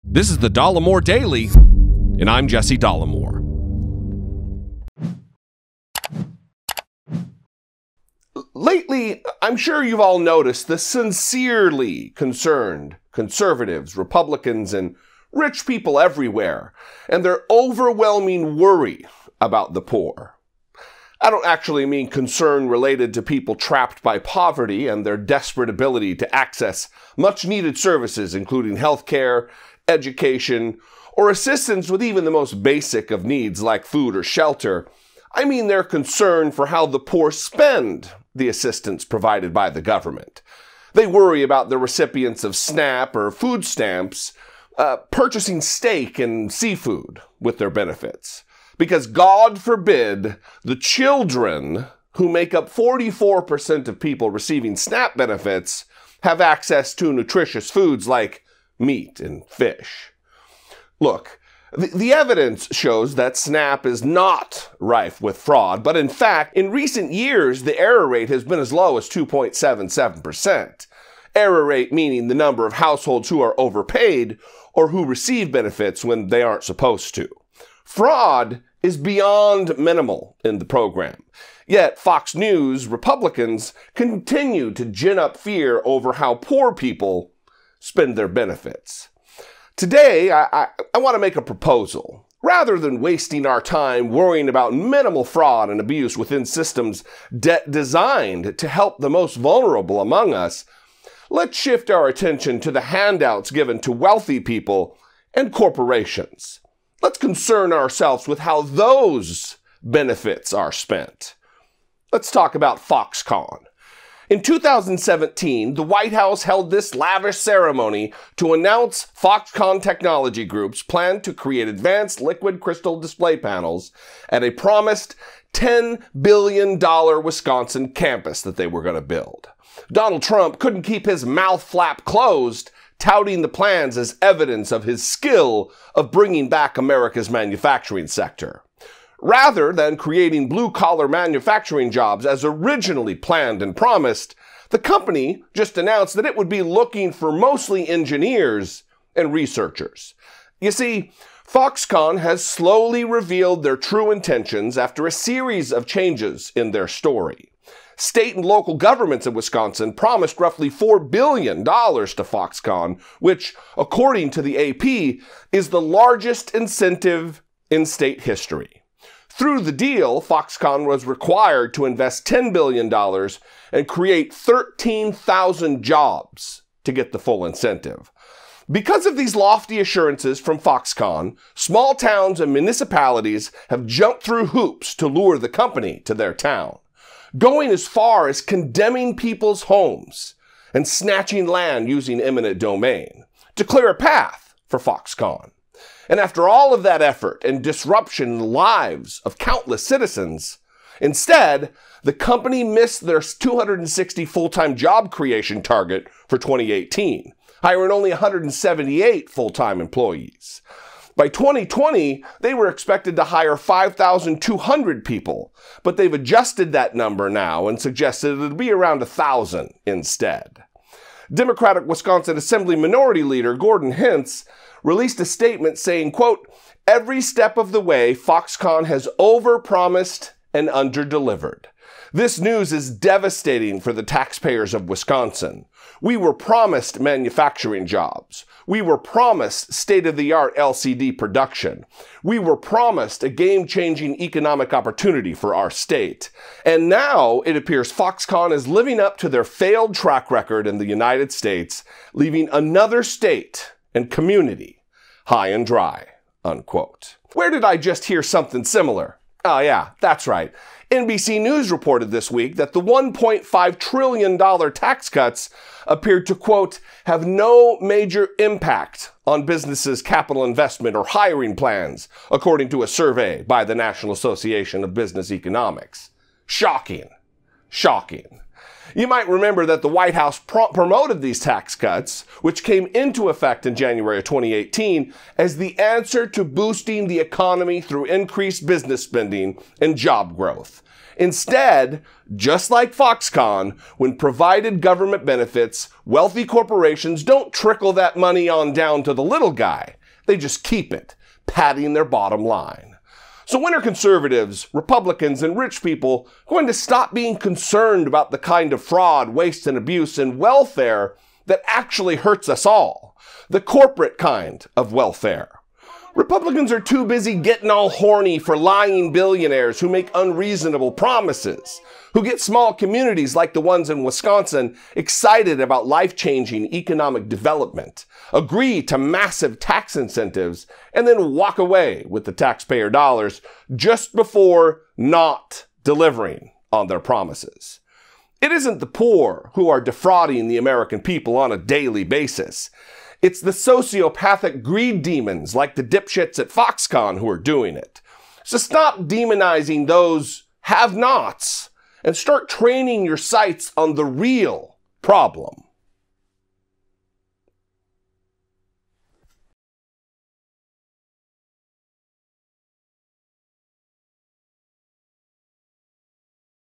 This is the Dollemore Daily, and I'm Jesse Dollemore. Lately, I'm sure you've all noticed the sincerely concerned conservatives, Republicans, and rich people everywhere, and their overwhelming worry about the poor. I don't actually mean concern related to people trapped by poverty and their desperate ability to access much-needed services, including healthcare, education, or assistance with even the most basic of needs like food or shelter. I mean their concern for how the poor spend the assistance provided by the government. They worry about the recipients of SNAP or food stamps purchasing steak and seafood with their benefits. Because God forbid the children who make up 44% of people receiving SNAP benefits have access to nutritious foods like meat and fish. Look, the evidence shows that SNAP is not rife with fraud, but in fact, in recent years, the error rate has been as low as 2.77%. Error rate meaning the number of households who are overpaid or who receive benefits when they aren't supposed to. Fraud is beyond minimal in the program. Yet Fox News Republicans continue to gin up fear over how poor people spend their benefits. Today, I want to make a proposal. Rather than wasting our time worrying about minimal fraud and abuse within systems designed to help the most vulnerable among us, let's shift our attention to the handouts given to wealthy people and corporations. Let's concern ourselves with how those benefits are spent. Let's talk about FoxConn. In 2017, the White House held this lavish ceremony to announce FoxConn Technology Group's plan to create advanced liquid crystal display panels at a promised $10 billion Wisconsin campus that they were going to build. Donald Trump couldn't keep his mouth flap closed, touting the plans as evidence of his skill of bringing back America's manufacturing sector. Rather than creating blue-collar manufacturing jobs as originally planned and promised, the company just announced that it would be looking for mostly engineers and researchers. You see, FoxConn has slowly revealed their true intentions after a series of changes in their story. State and local governments in Wisconsin promised roughly $4 billion to FoxConn, which, according to the AP, is the largest incentive in state history. Through the deal, FoxConn was required to invest $10 billion and create 13,000 jobs to get the full incentive. Because of these lofty assurances from FoxConn, small towns and municipalities have jumped through hoops to lure the company to their town, going as far as condemning people's homes and snatching land using eminent domain to clear a path for FoxConn. And after all of that effort and disruption in the lives of countless citizens, instead, the company missed their 260 full-time job creation target for 2018, hiring only 178 full-time employees. By 2020, they were expected to hire 5,200 people, but they've adjusted that number now and suggested it'll be around 1,000 instead. Democratic Wisconsin Assembly Minority Leader Gordon Hintz released a statement saying, quote, "Every step of the way, FoxConn has overpromised and underdelivered. This news is devastating for the taxpayers of Wisconsin. We were promised manufacturing jobs. We were promised state-of-the-art LCD production. We were promised a game-changing economic opportunity for our state. And now it appears FoxConn is living up to their failed track record in the United States, leaving another state and community high and dry," unquote. Where did I just hear something similar? Oh yeah, that's right. NBC News reported this week that the $1.5 trillion tax cuts appeared to, quote, "have no major impact on businesses' capital investment or hiring plans," according to a survey by the National Association of Business Economics. Shocking. Shocking. You might remember that the White House promoted these tax cuts, which came into effect in January of 2018, as the answer to boosting the economy through increased business spending and job growth. Instead, just like FoxConn, when provided government benefits, wealthy corporations don't trickle that money on down to the little guy. They just keep it, padding their bottom line. So when are conservatives, Republicans, and rich people going to stop being concerned about the kind of fraud, waste, and abuse in welfare that actually hurts us all? The corporate kind of welfare. Republicans are too busy getting all horny for lying billionaires who make unreasonable promises, who get small communities like the ones in Wisconsin excited about life-changing economic development, agree to massive tax incentives, and then walk away with the taxpayer dollars just before not delivering on their promises. It isn't the poor who are defrauding the American people on a daily basis. It's the sociopathic greed demons like the dipshits at FoxConn who are doing it. So stop demonizing those have-nots and start training your sights on the real problem.